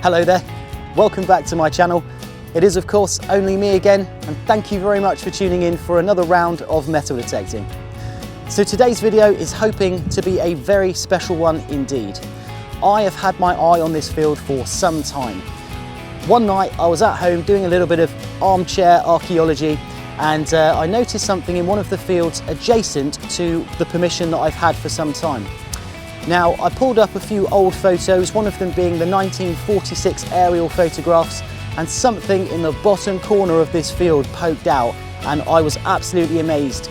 Hello there, welcome back to my channel. It is of course only me again, and thank you very much for tuning in for another round of metal detecting. So today's video is hoping to be a very special one indeed. I have had my eye on this field for some time. One night I was at home doing a little bit of armchair archaeology, and I noticed something in one of the fields adjacent to the permission that I've had for some time. Now, I pulled up a few old photos, one of them being the 1946 aerial photographs, and something in the bottom corner of this field poked out, and I was absolutely amazed.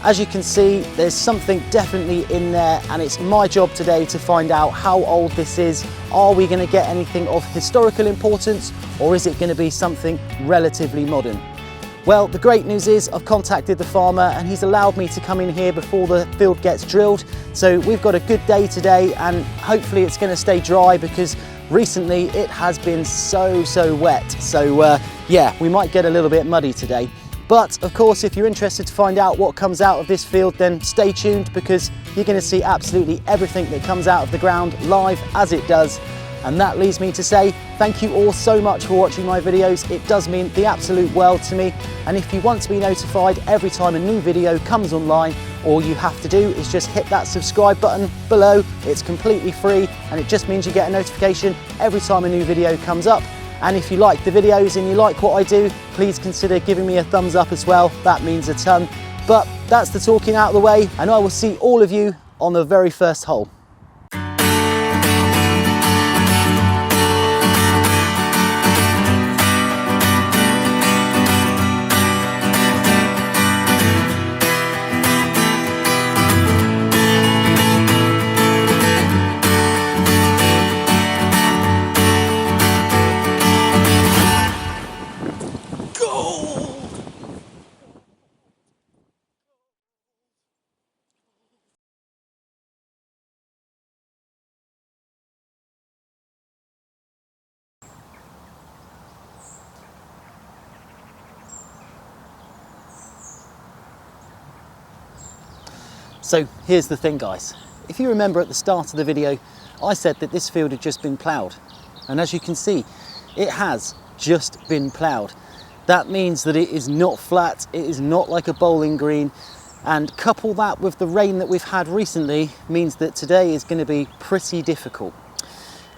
As you can see, there's something definitely in there, and it's my job today to find out how old this is. Are we going to get anything of historical importance, or is it going to be something relatively modern? Well, the great news is I've contacted the farmer and he's allowed me to come in here before the field gets drilled. So we've got a good day today, and hopefully it's going to stay dry because recently it has been so wet. So yeah, we might get a little bit muddy today. But of course, if you're interested to find out what comes out of this field, then stay tuned because you're going to see absolutely everything that comes out of the ground live as it does. And that leaves me to say thank you all so much for watching my videos. It does mean the absolute world to me. And if you want to be notified every time a new video comes online, all you have to do is just hit that subscribe button below. It's completely free, and it just means you get a notification every time a new video comes up. And if you like the videos and you like what I do, please consider giving me a thumbs up as well. That means a ton. But that's the talking out of the way, and I will see all of you on the very first hole. So here's the thing, guys. If you remember at the start of the video, I said that this field had just been ploughed. And as you can see, it has just been ploughed. That means that it is not flat, it is not like a bowling green. And couple that with the rain that we've had recently means that today is going to be pretty difficult.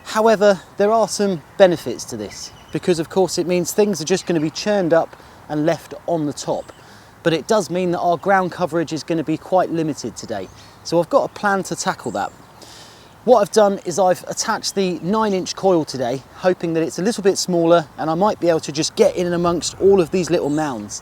However, there are some benefits to this, because of course it means things are just going to be churned up and left on the top. But it does mean that our ground coverage is going to be quite limited today. So I've got a plan to tackle that. What I've done is I've attached the 9-inch coil today, hoping that it's a little bit smaller and I might be able to just get in and amongst all of these little mounds.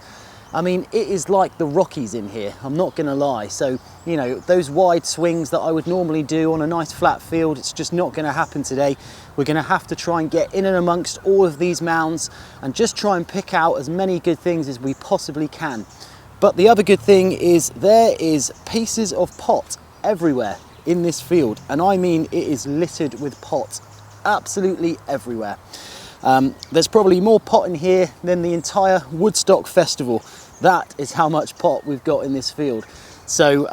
I mean, it is like the Rockies in here, I'm not going to lie. So, you know, those wide swings that I would normally do on a nice flat field, it's just not going to happen today. We're going to have to try and get in and amongst all of these mounds and just try and pick out as many good things as we possibly can. But the other good thing is there is pieces of pot everywhere in this field, and I mean it is littered with pot, absolutely everywhere. There's probably more pot in here than the entire Woodstock Festival. That is how much pot we've got in this field. So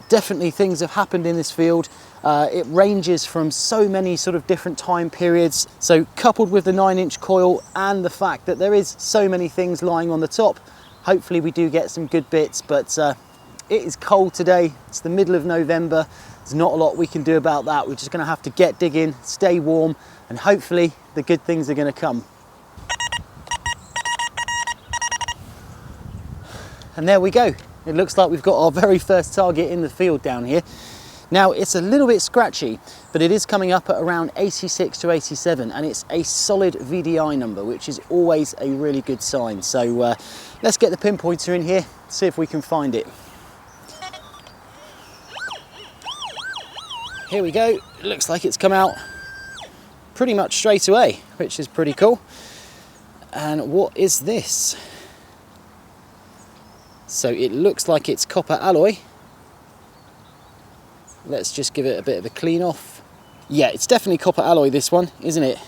definitely things have happened in this field. It ranges from so many sort of different time periods. So coupled with the 9-inch coil and the fact that there is so many things lying on the top, hopefully we do get some good bits. But it is cold today, it's the middle of November. There's not a lot we can do about that. We're just going to have to get digging, stay warm, and hopefully the good things are going to come. And there we go. It looks like we've got our very first target in the field down here. Now, it's a little bit scratchy, but it is coming up at around 86 to 87, and it's a solid VDI number, which is always a really good sign. So let's get the pinpointer in here, see if we can find it. Here we go. It looks like it's come out pretty much straight away, which is pretty cool. And what is this? So it looks like it's copper alloy. Let's just give it a bit of a clean off. Yeah, it's definitely copper alloy, this one, isn't it?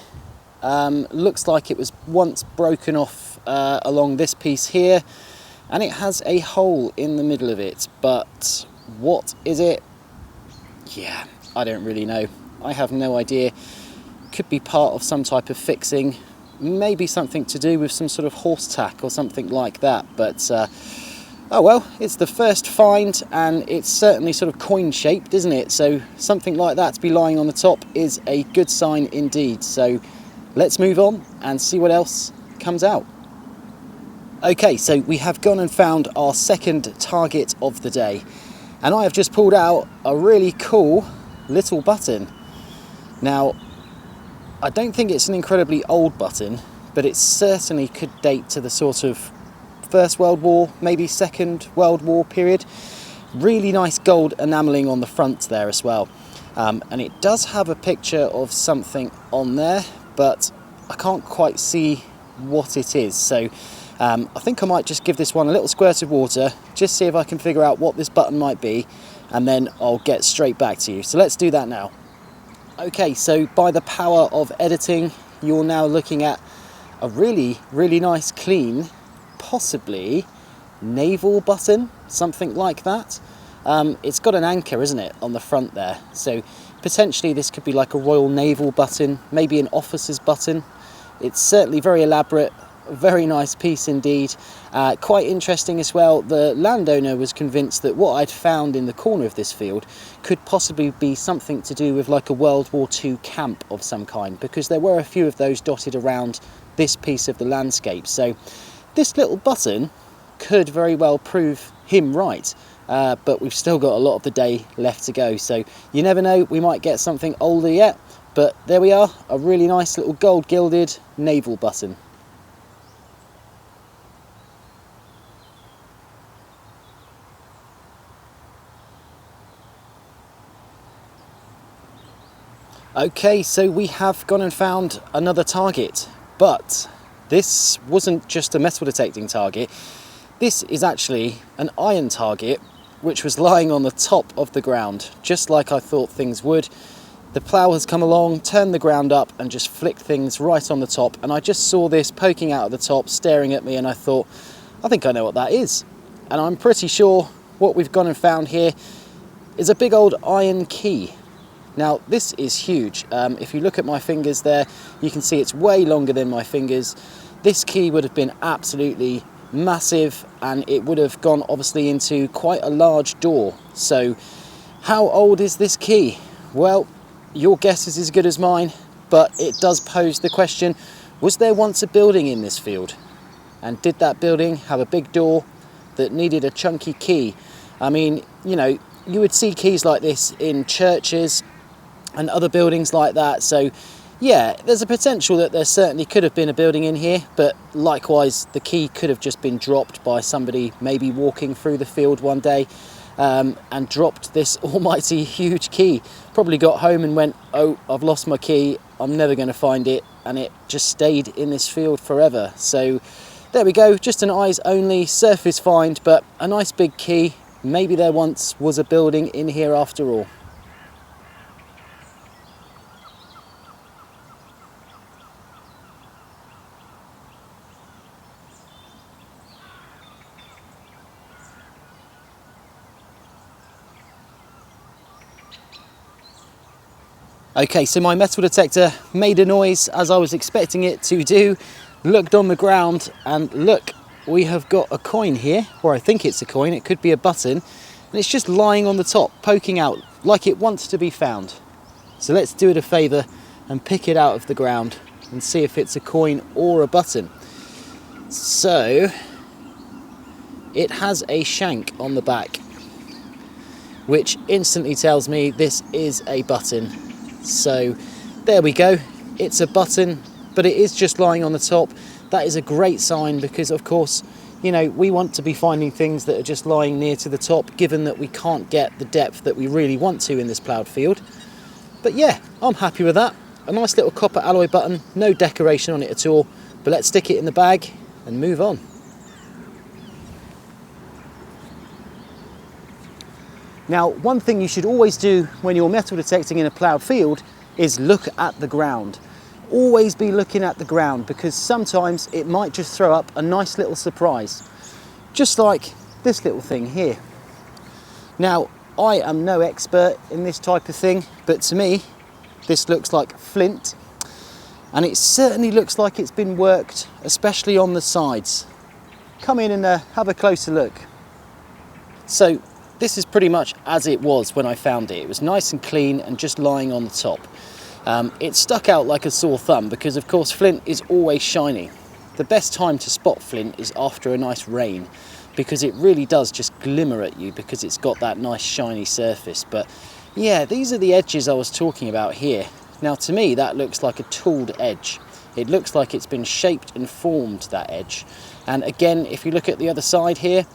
Looks like it was once broken off along this piece here, and it has a hole in the middle of it. But what is it? Yeah, I don't really know. I have no idea. could be part of some type of fixing, maybe something to do with some sort of horse tack or something like that. But oh well, it's the first find, and it's certainly sort of coin shaped, isn't it? So something like that to be lying on the top is a good sign indeed. So let's move on and see what else comes out. Okay, so we have gone and found our second target of the day, and I have just pulled out a really cool little button. Now, I don't think it's an incredibly old button, but it certainly could date to the sort of First World War, maybe Second World War period. Really nice gold enamelling on the front there as well. And it does have a picture of something on there, but I can't quite see what it is. So I think I might just give this one a little squirt of water, just see if I can figure out what this button might be, and then I'll get straight back to you. So let's do that now. Okay, so by the power of editing, you're now looking at a really, really nice, clean, possibly naval button, something like that. It's got an anchor, isn't it, on the front there? So potentially this could be like a Royal Naval button, maybe an officer's button. It's certainly very elaborate, very nice piece indeed. Quite interesting as well. The landowner was convinced that what I'd found in the corner of this field could possibly be something to do with like a World War II camp of some kind, because there were a few of those dotted around this piece of the landscape. So this little button could very well prove him right, but we've still got a lot of the day left to go. So you never know, we might get something older yet, but there we are, a really nice little gold gilded naval button. Okay, so we have gone and found another target, but this wasn't just a metal detecting target. This is actually an iron target, which was lying on the top of the ground, just like I thought things would. The plough has come along, turned the ground up and just flicked things right on the top, and I just saw this poking out of the top, staring at me, and I thought, I think I know what that is. And I'm pretty sure what we've gone and found here is a big old iron key. Now this is huge. If you look at my fingers there, you can see it's way longer than my fingers. This key would have been absolutely massive, and it would have gone obviously into quite a large door. So how old is this key? Well, your guess is as good as mine, but it does pose the question, was there once a building in this field? And did that building have a big door that needed a chunky key? I mean, you know, you would see keys like this in churches and other buildings like that. So yeah, there's a potential that there certainly could have been a building in here, but likewise the key could have just been dropped by somebody maybe walking through the field one day, and dropped this almighty huge key. Probably got home and went, oh, I've lost my key, I'm never going to find it, and it just stayed in this field forever. So there we go, just an eyes only surface find, but a nice big key. Maybe there once was a building in here after all. Okay, so my metal detector made a noise as I was expecting it to do, looked on the ground, and look, we have got a coin here, or I think it's a coin, it could be a button, and it's just lying on the top, poking out like it wants to be found. So let's do it a favour and pick it out of the ground and see if it's a coin or a button. So it has a shank on the back, which instantly tells me this is a button. So there we go, it's a button, but it is just lying on the top. That is a great sign, because of course, you know, we want to be finding things that are just lying near to the top, given that we can't get the depth that we really want to in this ploughed field. But yeah, I'm happy with that. A nice little copper alloy button, no decoration on it at all, but let's stick it in the bag and move on. Now, one thing you should always do when you're metal detecting in a ploughed field is look at the ground. Always be looking at the ground, because sometimes it might just throw up a nice little surprise. Just like this little thing here. Now, I am no expert in this type of thing, but to me, this looks like flint. and it certainly looks like it's been worked, especially on the sides. Come in and have a closer look. So this is pretty much as it was when I found it. It was nice and clean and just lying on the top. It stuck out like a sore thumb because of course flint is always shiny. The best time to spot flint is after a nice rain, because it really does just glimmer at you because it's got that nice shiny surface. But yeah, these are the edges I was talking about here. Now to me that looks like a tooled edge. It looks like it's been shaped and formed, that edge. And again, if you look at the other side here,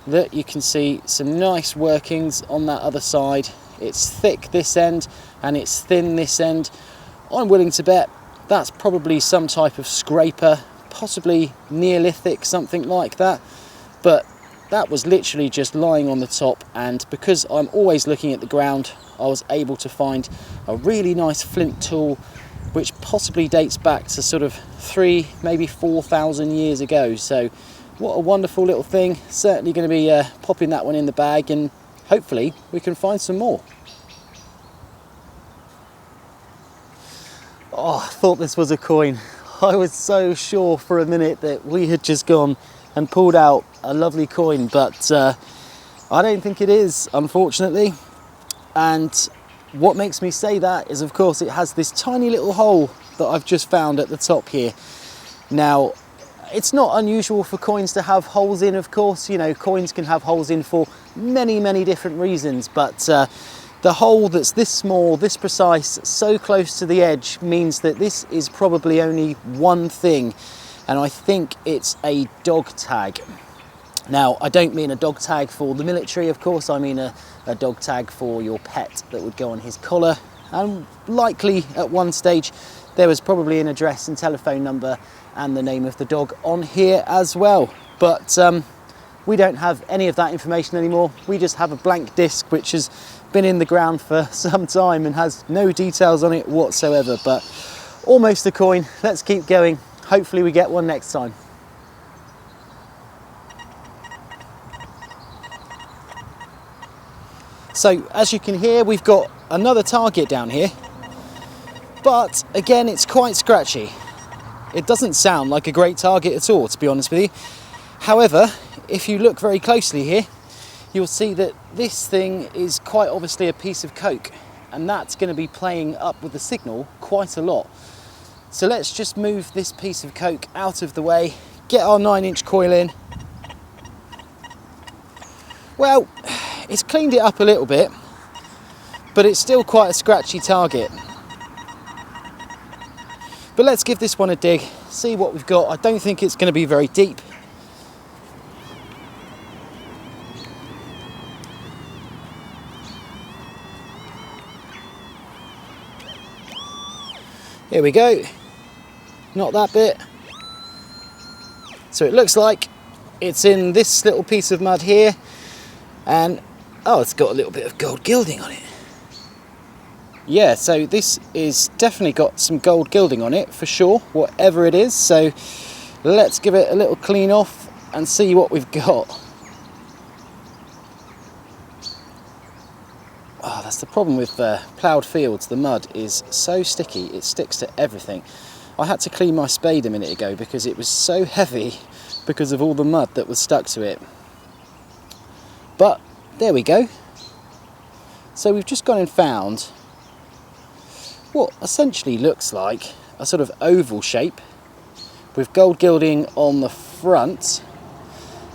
look, you can see some nice workings on that other side. It's thick this end and it's thin this end. I'm willing to bet that's probably some type of scraper, possibly Neolithic, something like that. But that was literally just lying on the top, and because I'm always looking at the ground, I was able to find a really nice flint tool which possibly dates back to sort of 3, maybe 4,000 years ago. So what a wonderful little thing. Certainly going to be popping that one in the bag, and hopefully we can find some more. Oh, I thought this was a coin. I was so sure for a minute that we had just gone and pulled out a lovely coin, but I don't think it is, unfortunately. And what makes me say that is, of course, it has this tiny little hole that I've just found at the top here. Now, it's not unusual for coins to have holes in, of course. You know, coins can have holes in for many, many different reasons, but the hole that's this small, this precise, so close to the edge means that this is probably only one thing, and I think it's a dog tag. Now, I don't mean a dog tag for the military, of course. I mean a dog tag for your pet that would go on his collar, and likely at one stage there was probably an address and telephone number and the name of the dog on here as well. But we don't have any of that information anymore. We just have a blank disc which has been in the ground for some time and has no details on it whatsoever. But almost a coin. Let's keep going. Hopefully we get one next time. So as you can hear, we've got another target down here, but again, it's quite scratchy. It doesn't sound like a great target at all, to be honest with you. However, if you look very closely here, you'll see that this thing is quite obviously a piece of coke, and that's going to be playing up with the signal quite a lot. So let's just move this piece of coke out of the way, get our 9-inch coil in. Well, it's cleaned it up a little bit, but it's still quite a scratchy target. But let's give this one a dig, see what we've got. I don't think it's going to be very deep. Here we go. Not that bit. So it looks like it's in this little piece of mud here, and oh, it's got a little bit of gold gilding on it. Yeah, so this is definitely got some gold gilding on it for sure, whatever it is. So let's give it a little clean off and see what we've got. Oh, that's the problem with ploughed fields. The mud is so sticky, it sticks to everything. I had to clean my spade a minute ago because it was so heavy because of all the mud that was stuck to it. But there we go. So we've just gone and found what essentially looks like a sort of oval shape with gold gilding on the front,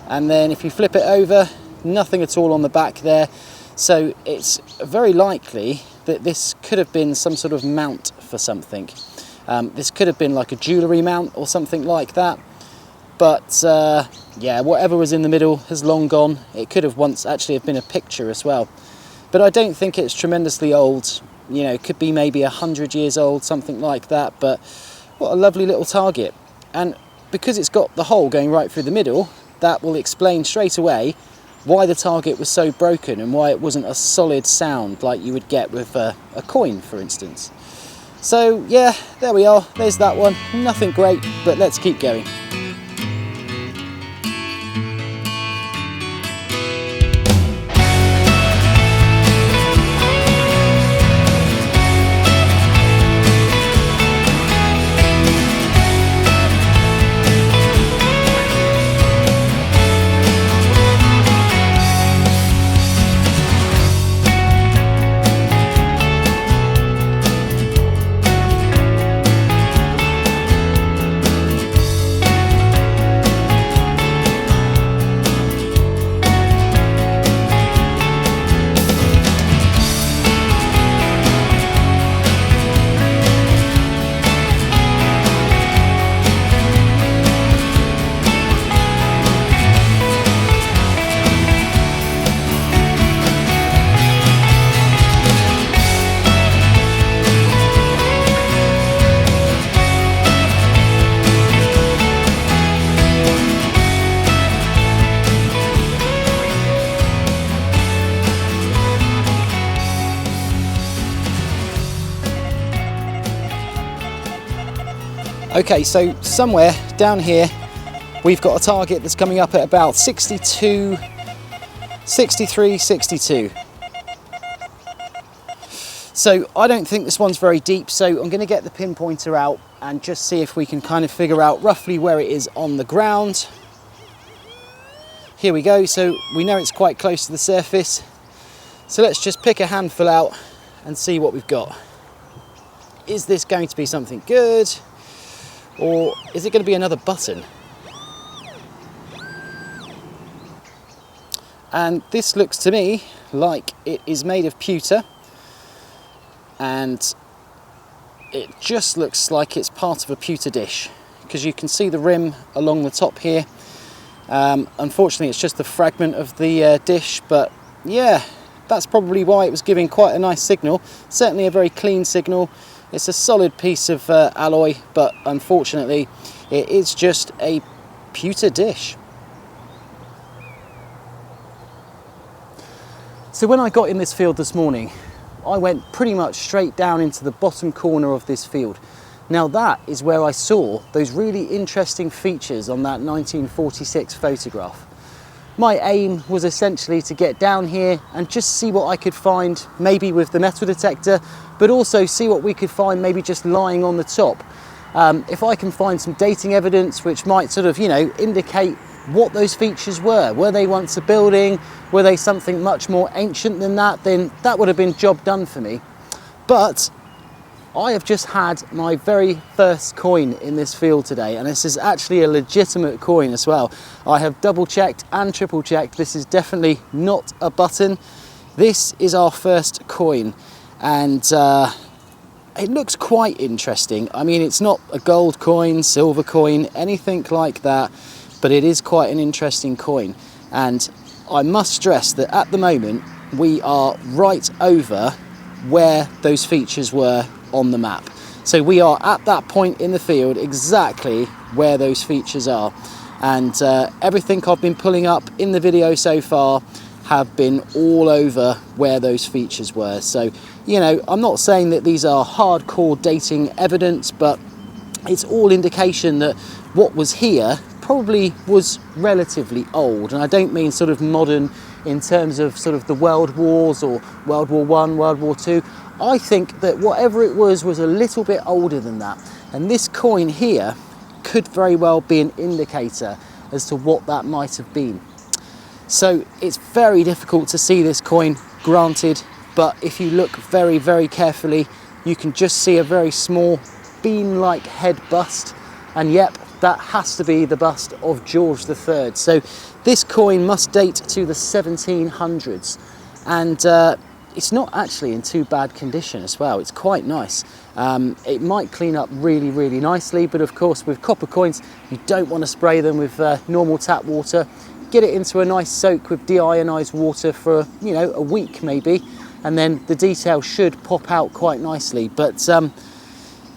and then if you flip it over, nothing at all on the back there. So it's very likely that this could have been some sort of mount for something. This could have been like a jewellery mount or something like that. But yeah, whatever was in the middle has long gone. It could have once actually have been a picture as well. But I don't think it's tremendously old. You know, it could be maybe 100 years old, something like that. But what a lovely little target. And because it's got the hole going right through the middle, that will explain straight away why the target was so broken and why it wasn't a solid sound like you would get with a coin, for instance. So yeah, there we are. There's that one. Nothing great, but let's keep going. Okay, so somewhere down here we've got a target that's coming up at about 62, 63, 62. So I don't think this one's very deep, so I'm going to get the pinpointer out and just see if we can kind of figure out roughly where it is on the ground. Here we go, so we know it's quite close to the surface. So let's just pick a handful out and see what we've got. Is this going to be something good? Or is it going to be another button? And this looks to me like it is made of pewter. And it just looks like it's part of a pewter dish, because you can see the rim along the top here. Unfortunately, it's just a fragment of the dish, but yeah, that's probably why it was giving quite a nice signal. Certainly a very clean signal. It's a solid piece of alloy, but unfortunately it is just a pewter dish. So when I got in this field this morning, I went pretty much straight down into the bottom corner of this field. Now that is where I saw those really interesting features on that 1946 photograph. My aim was essentially to get down here and just see what I could find, maybe with the metal detector, but also see what we could find maybe just lying on the top. If I can find some dating evidence which might sort of, indicate what those features were. Were they once a building? Were they something much more ancient than that? Then that would have been job done for me. But I have just had my very first coin in this field today, and this is actually a legitimate coin as well. I have double checked and triple checked. This is definitely not a button. This is our first coin, and it looks quite interesting. I mean, it's not a gold coin, silver coin, anything like that, but it is quite an interesting coin. And I must stress that at the moment we are right over where those features were on the map. So we are at that point in the field exactly where those features are, and everything I've been pulling up in the video so far have been all over where those features were. So I'm not saying that these are hardcore dating evidence, but it's all indication that what was here probably was relatively old. And I don't mean sort of modern in terms of sort of the world wars or World War I, World War II. I think that whatever it was a little bit older than that. And this coin here could very well be an indicator as to what that might have been. So it's very difficult to see this coin, granted, but if you look very, very carefully, you can just see a very small bean-like head bust. And yep, that has to be the bust of George III. So this coin must date to the 1700s. And it's not actually in too bad condition as well. It's quite nice. It might clean up really, really nicely, but of course with copper coins, you don't want to spray them with normal tap water. Get it into a nice soak with deionized water for a week maybe, and then the detail should pop out quite nicely. But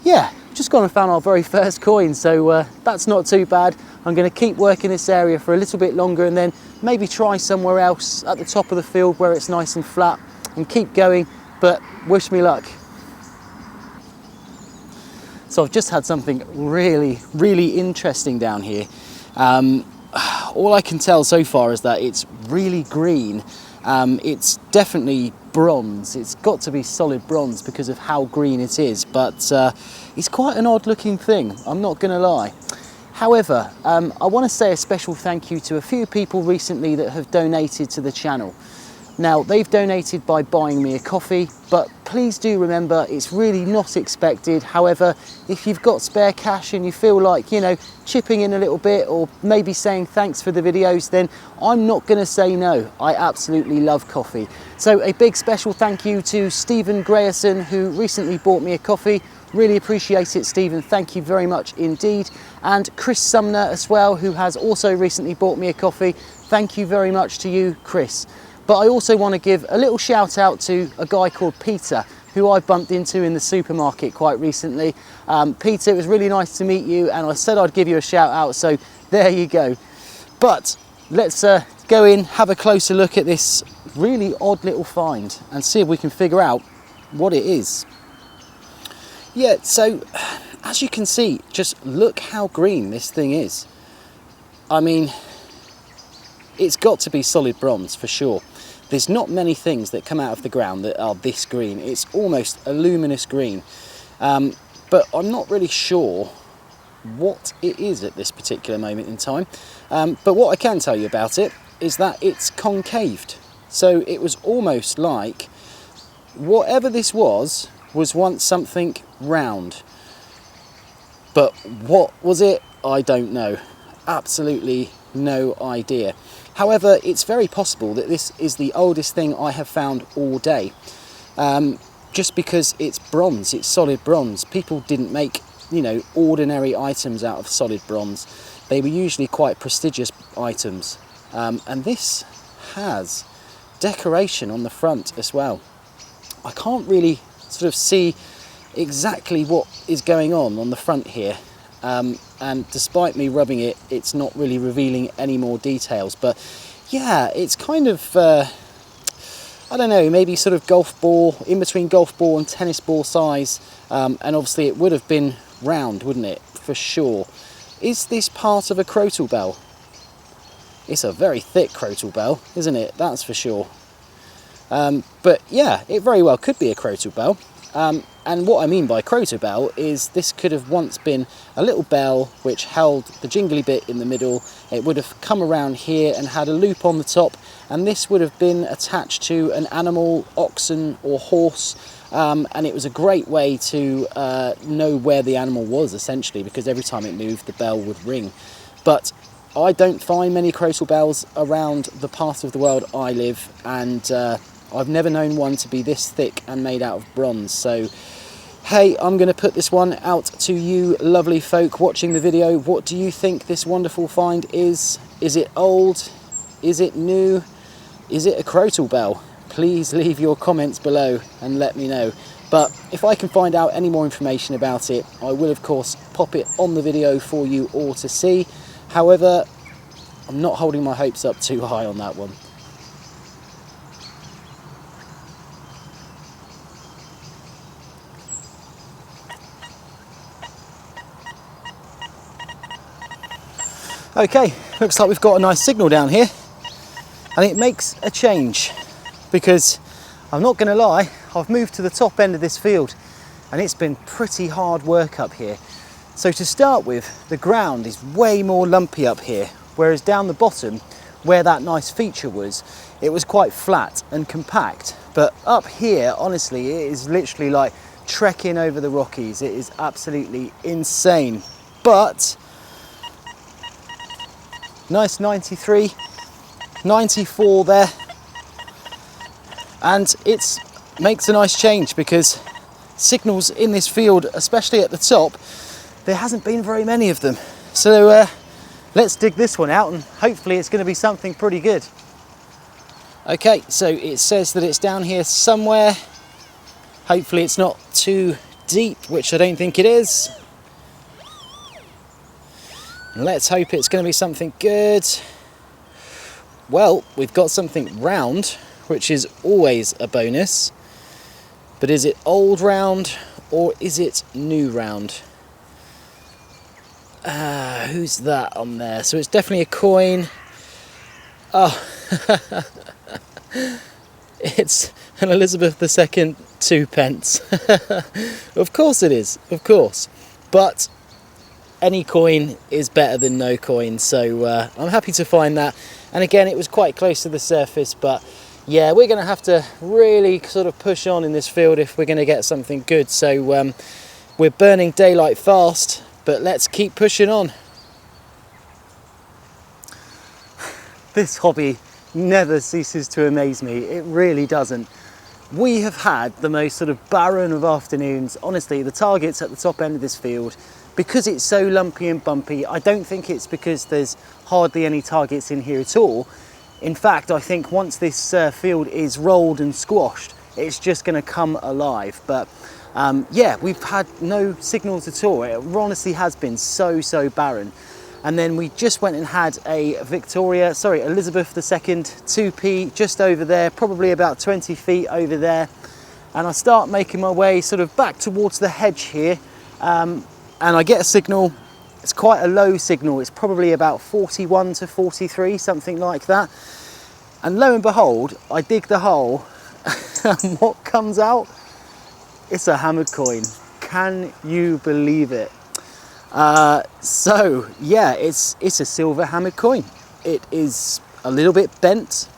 yeah, just gone and found our very first coin, so that's not too bad. I'm going to keep working this area for a little bit longer and then maybe try somewhere else at the top of the field where it's nice and flat, and keep going, but wish me luck. So I've just had something really, really interesting down here. All I can tell so far is that it's really green. It's definitely bronze. It's got to be solid bronze because of how green it is, but it's quite an odd looking thing, I'm not going to lie. However, I want to say a special thank you to a few people recently that have donated to the channel. Now, they've donated by buying me a coffee, but please do remember it's really not expected. However, if you've got spare cash and you feel like, chipping in a little bit or maybe saying thanks for the videos, then I'm not going to say no. I absolutely love coffee. So a big special thank you to Stephen Grayson, who recently bought me a coffee. Really appreciate it, Stephen. Thank you very much indeed. And Chris Sumner as well, who has also recently bought me a coffee. Thank you very much to you, Chris. But I also want to give a little shout out to a guy called Peter, who I bumped into in the supermarket quite recently. Peter, it was really nice to meet you, and I said I'd give you a shout out, so there you go. But let's go in, have a closer look at this really odd little find and see if we can figure out what it is. Yeah, so as you can see, just look how green this thing is. I mean, it's got to be solid bronze for sure. There's not many things that come out of the ground that are this green. It's almost a luminous green. But I'm not really sure what it is at this particular moment in time. But what I can tell you about it is that it's concaved. So it was almost like whatever this was once something round. But what was it? I don't know. Absolutely no idea. However, it's very possible that this is the oldest thing I have found all day. Just because it's bronze, it's solid bronze. People didn't make, you know, ordinary items out of solid bronze. They were usually quite prestigious items. And this has decoration on the front as well. I can't really sort of see exactly what is going on the front here. And despite me rubbing it, it's not really revealing any more details. But yeah, it's kind of, I don't know, maybe sort of golf ball, in between golf ball and tennis ball size. And obviously it would have been round, wouldn't it? For sure. Is this part of a crotal bell? It's a very thick crotal bell, isn't it? That's for sure. But yeah, it very well could be a crotal bell. And what I mean by crotal bell is this could have once been a little bell which held the jingly bit in the middle. It would have come around here and had a loop on the top, and this would have been attached to an animal, oxen or horse, and it was a great way to know where the animal was, essentially, because every time it moved the bell would ring. But I don't find many crotal bells around the part of the world I live, and I've never known one to be this thick and made out of bronze. So hey, I'm going to put this one out to you lovely folk watching the video. What do you think this wonderful find is? Is it old? Is it new? Is it a crotal bell? Please leave your comments below and let me know. But if I can find out any more information about it, I will of course pop it on the video for you all to see. However, I'm not holding my hopes up too high on that one. Okay, looks like we've got a nice signal down here, and it makes a change because I'm not going to lie, I've moved to the top end of this field and it's been pretty hard work up here. So to start with, the ground is way more lumpy up here, whereas down the bottom where that nice feature was, it was quite flat and compact. But up here, honestly, it is literally like trekking over the Rockies. It is absolutely insane. But nice 93, 94 there, and it makes a nice change because signals in this field, especially at the top, there hasn't been very many of them. So let's dig this one out and hopefully it's going to be something pretty good. Okay, so it says that it's down here somewhere. Hopefully it's not too deep, which I don't think it is. Let's hope it's going to be something good. Well, we've got something round, which is always a bonus. But is it old round or is it new round? Who's that on there? So it's definitely a coin. Oh, it's an Elizabeth II 2p. Of course it is, of course. But any coin is better than no coin, so I'm happy to find that. And again, it was quite close to the surface, but yeah, we're going to have to really sort of push on in this field if we're going to get something good. So we're burning daylight fast, but let's keep pushing on. This hobby never ceases to amaze me. It really doesn't. We have had the most sort of barren of afternoons. Honestly, the targets at the top end of this field, because it's so lumpy and bumpy, I don't think it's because there's hardly any targets in here at all. In fact, I think once this field is rolled and squashed, it's just going to come alive. But yeah, we've had no signals at all. It honestly has been so barren. And then we just went and had a Elizabeth II 2p just over there, probably about 20 feet over there. And I start making my way sort of back towards the hedge here. and I get a signal. It's quite a low signal. It's probably about 41 to 43, something like that. And lo and behold, I dig the hole and what comes out? It's a hammered coin. Can you believe it? So yeah, it's a silver hammered coin. It is a little bit bent,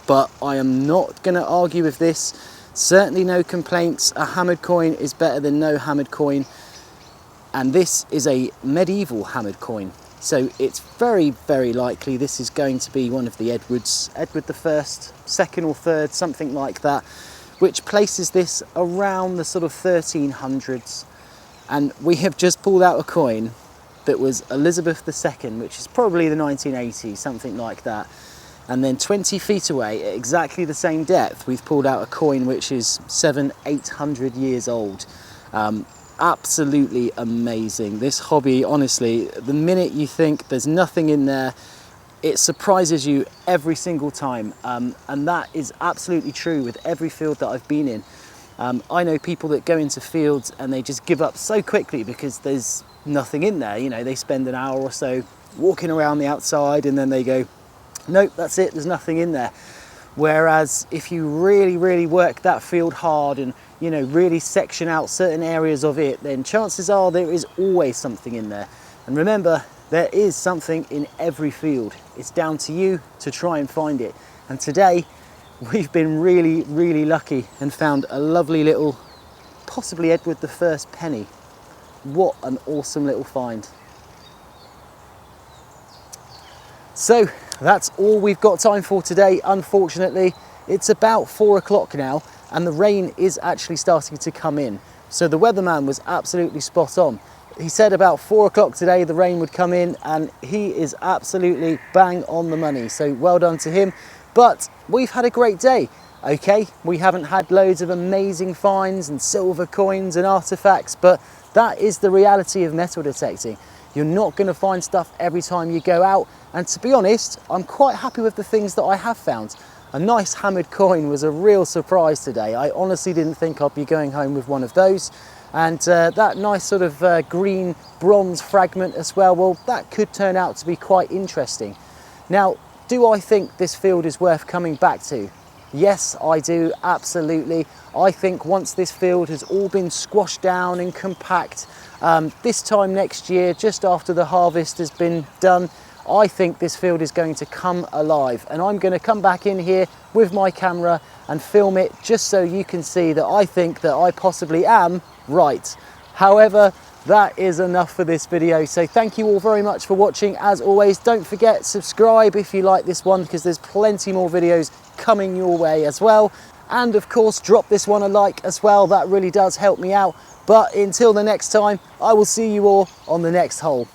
but I am not going to argue with this. Certainly no complaints. A hammered coin is better than no hammered coin. And this is a medieval hammered coin. So it's very, very likely this is going to be one of the Edwards, Edward the First, second or third, something like that, which places this around the sort of 1300s. And we have just pulled out a coin that was Elizabeth II, which is probably the 1980s, something like that. And then 20 feet away, at exactly the same depth, we've pulled out a coin which is 700-800 years old. Absolutely amazing. This hobby, honestly, the minute you think there's nothing in there, it surprises you every single time. And that is absolutely true with every field that I've been in. I know people that go into fields and they just give up so quickly because there's nothing in there. You know, they spend an hour or so walking around the outside and then they go, nope, that's it, there's nothing in there. Whereas if you really, really work that field hard and, you know, really section out certain areas of it, then chances are there is always something in there. And remember, there is something in every field. It's down to you to try and find it. And today, we've been really, really lucky and found a lovely little, possibly Edward the First penny. What an awesome little find. So that's all we've got time for today. Unfortunately, it's about 4 o'clock now and the rain is actually starting to come in. So the weatherman was absolutely spot on. He said about 4 o'clock today the rain would come in, and he is absolutely bang on the money. So well done to him. But we've had a great day. Okay, we haven't had loads of amazing finds and silver coins and artifacts, but that is the reality of metal detecting. You're not going to find stuff every time you go out, and to be honest, I'm quite happy with the things that I have found. A nice hammered coin was a real surprise today. I honestly didn't think I'd be going home with one of those. And that nice sort of green bronze fragment as well, well, that could turn out to be quite interesting. Now, do I think this field is worth coming back to? Yes, I do, absolutely. I think once this field has all been squashed down and compact, this time next year, just after the harvest has been done, I think this field is going to come alive, and I'm going to come back in here with my camera and film it just so you can see that I think that I possibly am right. However, that is enough for this video. So thank you all very much for watching. As always, don't forget, subscribe if you like this one, because there's plenty more videos coming your way as well. And of course, drop this one a like as well. That really does help me out. But until the next time, I will see you all on the next hole.